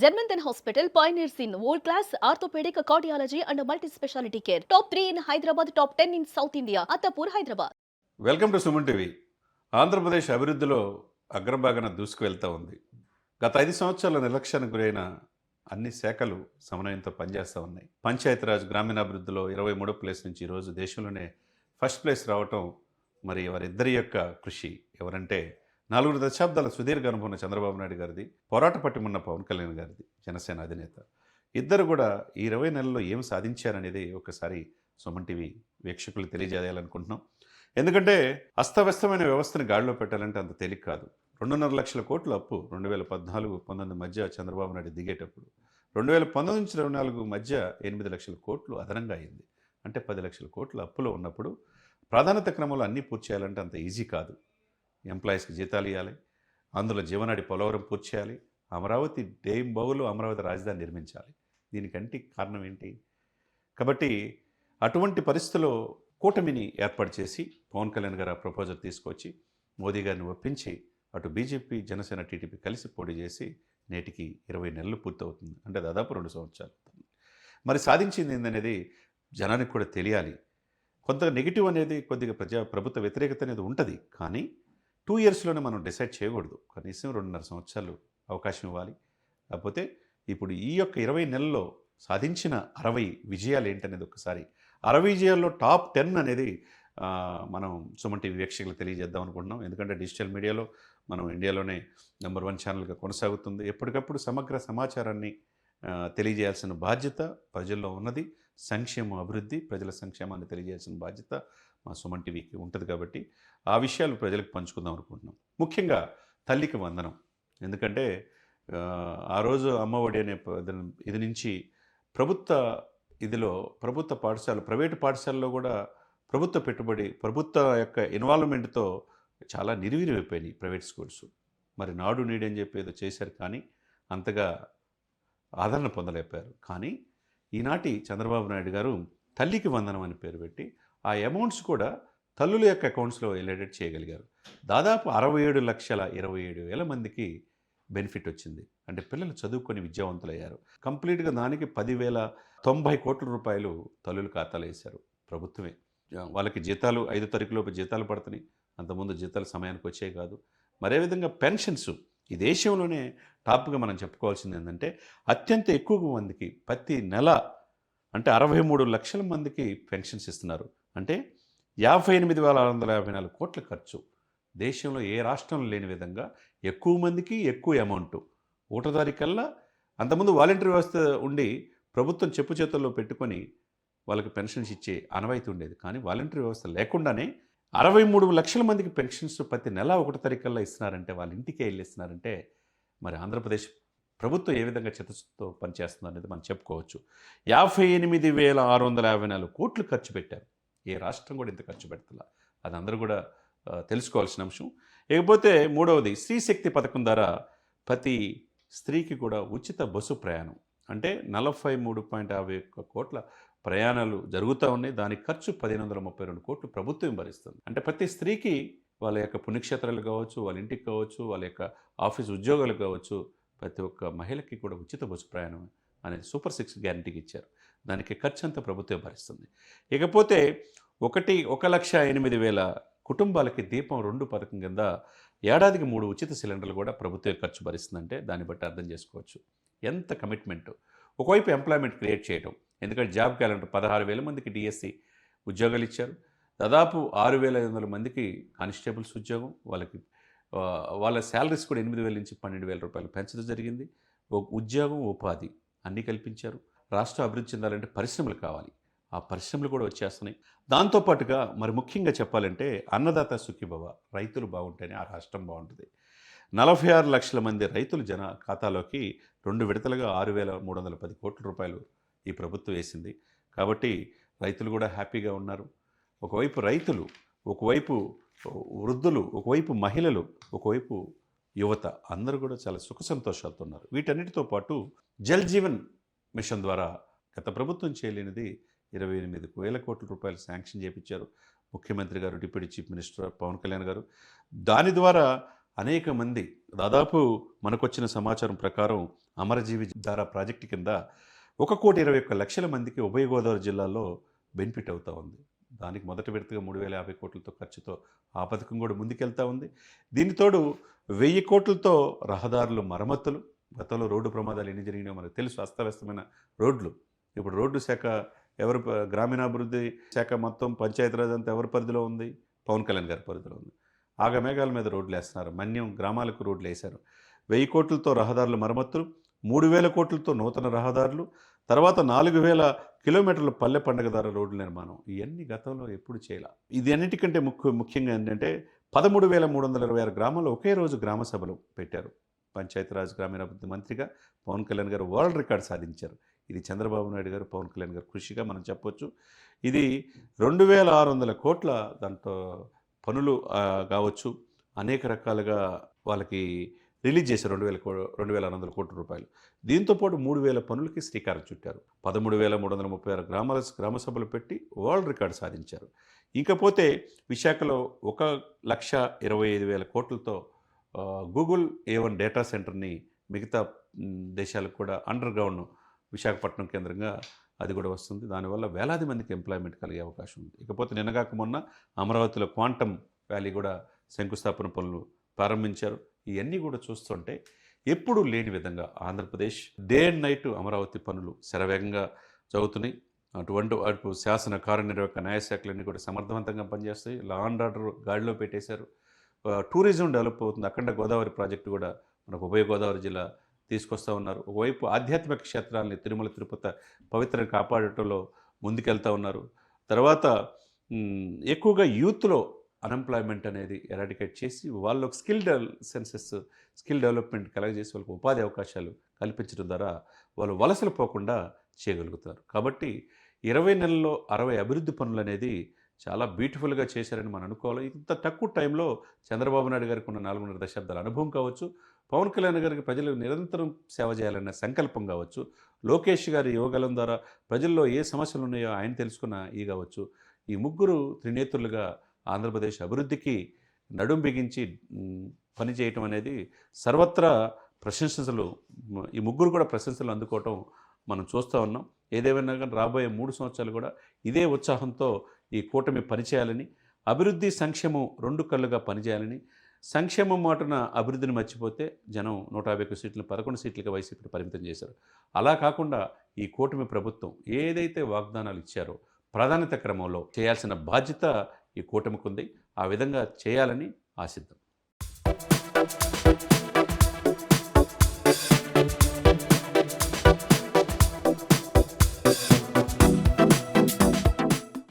Janmanthan Hospital pioneers in world-class orthopedic, cardiology and multi-specialty care. Top 3 in Hyderabad, top 10 in South India. Attapur, Hyderabad. Welcome to Suman TV. Andhra Pradesh అభివృద్ధిలో అగ్రభాగాన దూసుకువెళ్తూ ఉంది. గత 5 సంవత్సరాల నిర్లక్ష్యానికి గురైన అన్ని శాఖలు సమన్వయంతో పనిచేస్తూ ఉన్నాయి. పంచాయతీరాజ్ గ్రామీణాభివృద్ధిలో 23వ ప్లేస్ నుంచి ఈరోజు దేశంలోనే ఫస్ట్ ప్లేస్ రావటం మరి వారిద్దరి యొక్క కృషి. ఎవరంటే 4 దశాబ్దాల సుదీర్ఘ అనుభవం ఉన్న చంద్రబాబు నాయుడు గారిది, పోరాట పట్టిమున్న పవన్ కళ్యాణ్ గారిది, జనసేన అధినేత. ఇద్దరు కూడా ఈ 20 నెలల్లో ఏం సాధించారనేది ఒకసారి సుమన్ టీవీ వీక్షకులు తెలియజేయాలనుకుంటున్నాం. ఎందుకంటే అస్తవ్యస్తమైన వ్యవస్థని గాడిలో పెట్టాలంటే అంత తేలిక కాదు. 2.5 లక్షల కోట్ల అప్పు 2014-19 మధ్య చంద్రబాబు నాయుడు దిగేటప్పుడు, 2019 నుంచి 24 మధ్య 8 లక్షల కోట్లు అదనంగా అయింది. అంటే 10 లక్షల కోట్ల అప్పులో ఉన్నప్పుడు ప్రాధాన్యత క్రమంలో అన్నీ పూర్తి చేయాలంటే అంత ఈజీ కాదు. ఎంప్లాయీస్కి జీతాలు ఇవ్వాలి, అందులో జీవనాడి పోలవరం పూర్తి చేయాలి, అమరావతి డేంబౌలో అమరావతి రాజధాని నిర్మించాలి. దీనికంటే కారణం ఏంటి? కాబట్టి అటువంటి పరిస్థితుల్లో కూటమిని ఏర్పాటు చేసి పవన్ కళ్యాణ్ గారు ఆ ప్రపోజల్ తీసుకొచ్చి మోదీ గారిని ఒప్పించి అటు బీజేపీ, జనసేన, టీడీపీ కలిసి పోటీ చేసి నేటికి 20 నెలలు పూర్తవుతుంది. అంటే దాదాపు 2 సంవత్సరాలు అవుతుంది. మరి సాధించింది ఏందనేది జనానికి కూడా తెలియాలి. కొంత నెగిటివ్ అనేది కొద్దిగా ప్రభుత్వ వ్యతిరేకత అనేది ఉంటుంది. కానీ 2 ఇయర్స్లోనే మనం డిసైడ్ చేయకూడదు. కనీసం 2.5 సంవత్సరాలు అవకాశం ఇవ్వాలి. కాకపోతే ఇప్పుడు ఈ యొక్క 20 నెలల్లో సాధించిన 60 విజయాలు ఏంటనేది ఒకసారి 60 విజయాల్లో టాప్ 10 అనేది మనం సుమన్ టీవీ వీక్షకులు తెలియజేద్దాం అనుకుంటున్నాం. ఎందుకంటే డిజిటల్ మీడియాలో మనం ఇండియాలోనే నెంబర్ 1 ఛానల్గా కొనసాగుతుంది. ఎప్పటికప్పుడు సమగ్ర సమాచారాన్ని తెలియజేయాల్సిన బాధ్యత ప్రజల్లో ఉన్నది. సంక్షేమం, అభివృద్ధి, ప్రజల సంక్షేమాన్ని తెలియజేయాల్సిన బాధ్యత మా సుమన్ టీవీకి ఉంటుంది. కాబట్టి ఆ విషయాలు ప్రజలకు పంచుకుందాం అనుకుంటున్నాం. ముఖ్యంగా తల్లికి వందనం. ఎందుకంటే ఆ రోజు అమ్మఒడి అనే ఇది నుంచి ప్రభుత్వ ఇదిలో ప్రభుత్వ పాఠశాల, ప్రైవేటు పాఠశాలలో కూడా ప్రభుత్వ పెట్టుబడి, ప్రభుత్వ యొక్క ఇన్వాల్వ్మెంట్తో చాలా నిర్వీర్యమైపోయినాయి ప్రైవేట్ స్కూల్స్. మరి నాడు నేడు అని చెప్పి ఏదో చేశారు, కానీ అంతగా ఆదరణ పొందలేకపోయారు. కానీ ఈనాటి చంద్రబాబు నాయుడు గారు తల్లికి వందనం అని పేరు పెట్టి ఆ అమౌంట్స్ కూడా తల్లుల యొక్క అకౌంట్స్లో వెళ్ళేటట్టు చేయగలిగారు. దాదాపు 67,27,000 మందికి బెనిఫిట్ వచ్చింది. అంటే పిల్లలు చదువుకొని విద్యావంతులయ్యారు. కంప్లీట్గా దానికి 10,090 కోట్ల రూపాయలు తల్లుల ఖాతాలు వేశారు ప్రభుత్వమే. వాళ్ళకి జీతాలు 5 తారీఖులోపు జీతాలు పడుతున్నాయి. అంతకుముందు జీతాలు సమయానికి వచ్చాయి కాదు. మరే విధంగా పెన్షన్స్ ఈ దేశంలోనే టాప్గా మనం చెప్పుకోవాల్సింది ఏంటంటే అత్యంత ఎక్కువ మందికి ప్రతి నెల అంటే 63 లక్షల మందికి పెన్షన్స్ ఇస్తున్నారు. అంటే 58,654 కోట్ల ఖర్చు. దేశంలో ఏ రాష్ట్రంలో లేని విధంగా ఎక్కువ మందికి ఎక్కువ అమౌంట్. 1వ తారీఖల్లా అంతకుముందు వాలంటీర్ వ్యవస్థ ఉండి ప్రభుత్వం చెప్పు చేతుల్లో పెట్టుకొని వాళ్ళకి పెన్షన్స్ ఇచ్చే ఆనవాయితీ ఉండేది. కానీ వాలంటీర్ వ్యవస్థ లేకుండానే 63 లక్షల మందికి పెన్షన్స్ ప్రతి నెల 1వ తారీఖల్లా ఇస్తున్నారంటే, వాళ్ళ ఇంటికే వెళ్ళి ఇస్తున్నారంటే మరి ఆంధ్రప్రదేశ్ ప్రభుత్వం ఏ విధంగా చిత్తశుద్ధితో పనిచేస్తుందో అనేది మనం చెప్పుకోవచ్చు. 58,654 కోట్లు ఖర్చు పెట్టారు. ఏ రాష్ట్రం కూడా ఇంత ఖర్చు పెడతలా. అది అందరూ కూడా తెలుసుకోవాల్సిన అంశం. ఇకపోతే 3వది స్త్రీశక్తి పథకం ద్వారా ప్రతి స్త్రీకి కూడా ఉచిత బస్సు ప్రయాణం. అంటే 43.51 కోట్ల ప్రయాణాలు జరుగుతూ ఉన్నాయి. దానికి ఖర్చు 1,532 కోట్లు ప్రభుత్వం భరిస్తుంది. అంటే ప్రతి స్త్రీకి వాళ్ళ యొక్క పుణ్యక్షేత్రాలు కావచ్చు, వాళ్ళ ఇంటికి కావచ్చు, వాళ్ళ యొక్క ఆఫీస్ ఉద్యోగాలు కావచ్చు, ప్రతి ఒక్క మహిళకి కూడా ఉచిత బస్సు ప్రయాణం అనేది సూపర్ 6 గ్యారంటీకి ఇచ్చారు. దానికి ఖర్చు అంతా ప్రభుత్వం భరిస్తుంది. ఇకపోతే 1,08,000 కుటుంబాలకి దీపం 2 పథకం కింద ఏడాదికి 3 ఉచిత సిలిండర్లు కూడా ప్రభుత్వం ఖర్చు భరిస్తుందంటే దాన్ని బట్టి అర్థం చేసుకోవచ్చు ఎంత కమిట్మెంట్. ఒకవైపు ఎంప్లాయ్మెంట్ క్రియేట్ చేయడం, ఎందుకంటే జాబ్ క్యాలెండర్ 16,000 మందికి డిఎస్సి ఉద్యోగాలు ఇచ్చారు. దాదాపు 6,500 మందికి కానిస్టేబుల్స్ ఉద్యోగం, వాళ్ళ శాలరీస్ కూడా 8,000 నుంచి 12,000 రూపాయలు పెంచడం జరిగింది. ఉద్యోగం, ఉపాధి అన్నీ కల్పించారు. రాష్ట్రం అభివృద్ధి చెందాలంటే పరిశ్రమలు కావాలి. ఆ పరిశ్రమలు కూడా వచ్చేస్తున్నాయి. దాంతోపాటుగా మరి ముఖ్యంగా చెప్పాలంటే అన్నదాత సుఖీభవ, రైతులు బాగుంటేనే ఆ రాష్ట్రం బాగుంటుంది. 46 లక్షల మంది రైతులు ఖాతాలోకి 2 విడతలుగా 6,310 కోట్ల రూపాయలు ఈ ప్రభుత్వం వేసింది. కాబట్టి రైతులు కూడా హ్యాపీగా ఉన్నారు. ఒకవైపు రైతులు, ఒకవైపు వృద్ధులు, ఒకవైపు మహిళలు, ఒకవైపు యువత అందరూ కూడా చాలా సుఖ సంతోషాలతో ఉన్నారు. వీటన్నిటితో పాటు జల్ జీవన్ మిషన్ ద్వారా గత ప్రభుత్వం చేయలేనిది 28,000 కోట్ల రూపాయలు శాంక్షన్ చేయించారు ముఖ్యమంత్రి గారు, deputy chief minister Pawan Kalyan గారు. దాని ద్వారా అనేక మంది దాదాపు మనకొచ్చిన సమాచారం ప్రకారం అమరజీవి ధార ప్రాజెక్టు కింద 1,21,00,000 మందికి ఉభయ గోదావరి జిల్లాలో బెనిఫిట్ అవుతా ఉంది. దానికి మొదటి విడతగా 3,050 కోట్లతో ఖర్చుతో ఆ పథకం కూడా ముందుకెళ్తా ఉంది. దీనికి తోడు 1,000 కోట్లతో రహదారులు మరమ్మతులు, గతంలో రోడ్డు ప్రమాదాలు ఎన్ని జరిగినాయో మనకు తెలుసు, అస్తవ్యస్తమైన రోడ్లు. ఇప్పుడు రోడ్డు శాఖ గ్రామీణాభివృద్ధి శాఖ మొత్తం పంచాయతీరాజ్ అంతా ఎవరి పరిధిలో ఉంది? పవన్ కళ్యాణ్ గారి పరిధిలో ఉంది. ఆగమేఘాల మీద రోడ్లు వేస్తున్నారు. మన్యం గ్రామాలకు రోడ్లు వేశారు. 1,000 కోట్లతో రహదారుల మరమ్మతులు, 3,000 కోట్లతో నూతన రహదారులు, తర్వాత 4,000 కిలోమీటర్ల పల్లె పండగదార రోడ్ల నిర్మాణం. ఇవన్నీ గతంలో ఎప్పుడు చేయాల. ఇది అన్నిటికంటే ముఖ్యంగా ఏంటంటే 13,326 గ్రామాల్లో ఒకే రోజు గ్రామ సభలు పెట్టారు. పంచాయతీరాజ్ గ్రామీణాభివృద్ధి మంత్రిగా పవన్ కళ్యాణ్ గారు వరల్డ్ రికార్డ్ సాధించారు. ఇది చంద్రబాబు నాయుడు గారు, పవన్ కళ్యాణ్ గారు కృషిగా మనం చెప్పొచ్చు. ఇది 2,600 కోట్ల దాంట్లో పనులు కావచ్చు, అనేక రకాలుగా వాళ్ళకి రిలీజ్ చేశారు. 2,600 కోట్ల రూపాయలు. దీంతోపాటు 3,000 పనులకి శ్రీకారం చుట్టారు. 13,336 గ్రామ సభలు పెట్టి వరల్డ్ రికార్డు సాధించారు. ఇంకపోతే విశాఖలో 1,25,000 కోట్లతో గూగుల్ A1 డేటా సెంటర్ని మిగతా దేశాలకు కూడా అండర్ గ్రౌండ్ విశాఖపట్నం కేంద్రంగా అది కూడా వస్తుంది. దానివల్ల వేలాది మందికి ఎంప్లాయ్మెంట్ కలిగే అవకాశం ఉంది. ఇకపోతే నిన్నగాక మొన్న అమరావతిలో క్వాంటమ్ వ్యాలీ కూడా శంకుస్థాపన పనులు ప్రారంభించారు. ఇవన్నీ కూడా చూస్తుంటే ఎప్పుడూ లేని విధంగా Andhra Pradesh day and night Amaravati పనులు శరవేగంగా జరుగుతున్నాయి. అటు శాసన కార్యనిర్వాహక న్యాయశాఖలన్నీ కూడా సమర్థవంతంగా పనిచేస్తాయి. లా అండ్ ఆర్డర్ గాడిలో పెట్టేశారు. టూరిజం డెవలప్ అవుతుంది. అఖండ గోదావరి ప్రాజెక్టు కూడా మనకు ఉభయ గోదావరి జిల్లా తీసుకొస్తూ ఉన్నారు. ఒకవైపు ఆధ్యాత్మిక క్షేత్రాలని తిరుమల తిరుపతి పవిత్రని కాపాడటంలో ముందుకెళ్తూ ఉన్నారు. తర్వాత ఎక్కువగా యూత్లో అన్ఎంప్లాయ్మెంట్ అనేది ఎరాడికేట్ చేసి వాళ్ళకు స్కిల్ డెవలప్మెంట్ కలగజేసి వాళ్ళకి ఉపాధి అవకాశాలు కల్పించడం ద్వారా వాళ్ళు వలసలు పోకుండా చేయగలుగుతారు. కాబట్టి 20 నెలల్లో 60 అభివృద్ధి పనులు అనేది చాలా బ్యూటిఫుల్గా చేశారని మనం అనుకోవాలి. ఇంత తక్కువ టైంలో చంద్రబాబు నాయుడు గారికి ఉన్న 4.5 దశాబ్దాల అనుభవం కావచ్చు, పవన్ కళ్యాణ్ గారికి ప్రజలకు నిరంతరం సేవ చేయాలన్న సంకల్పం కావచ్చు, లోకేష్ గారి యువగలం ద్వారా ప్రజల్లో ఏ సమస్యలు ఉన్నాయో ఆయన తెలుసుకున్న కావచ్చు, ఈ ముగ్గురు త్రినేత్రులుగా ఆంధ్రప్రదేశ్ అభివృద్ధికి నడుం బిగించి పనిచేయటం అనేది సర్వత్రా ఈ ముగ్గురు కూడా ప్రశంసలు అందుకోవటం మనం చూస్తూ ఉన్నాం. ఏదేమైనా కానీ రాబోయే 3 సంవత్సరాలు కూడా ఇదే ఉత్సాహంతో ఈ కూటమి పనిచేయాలని, అభివృద్ధి సంక్షేమం 2 కళ్ళుగా పనిచేయాలని, సంక్షేమం మాటున అభివృద్ధిని మర్చిపోతే జనం 151 సీట్లను 11 సీట్లుగా వైసీపీని పరిమితం చేశారు. అలా కాకుండా ఈ కూటమి ప్రభుత్వం ఏదైతే వాగ్దానాలు ఇచ్చారో ప్రాధాన్యత క్రమంలో చేయాల్సిన బాధ్యత ఈ కూటమికి ఉంది. ఆ విధంగా చేయాలని ఆశిద్దాం.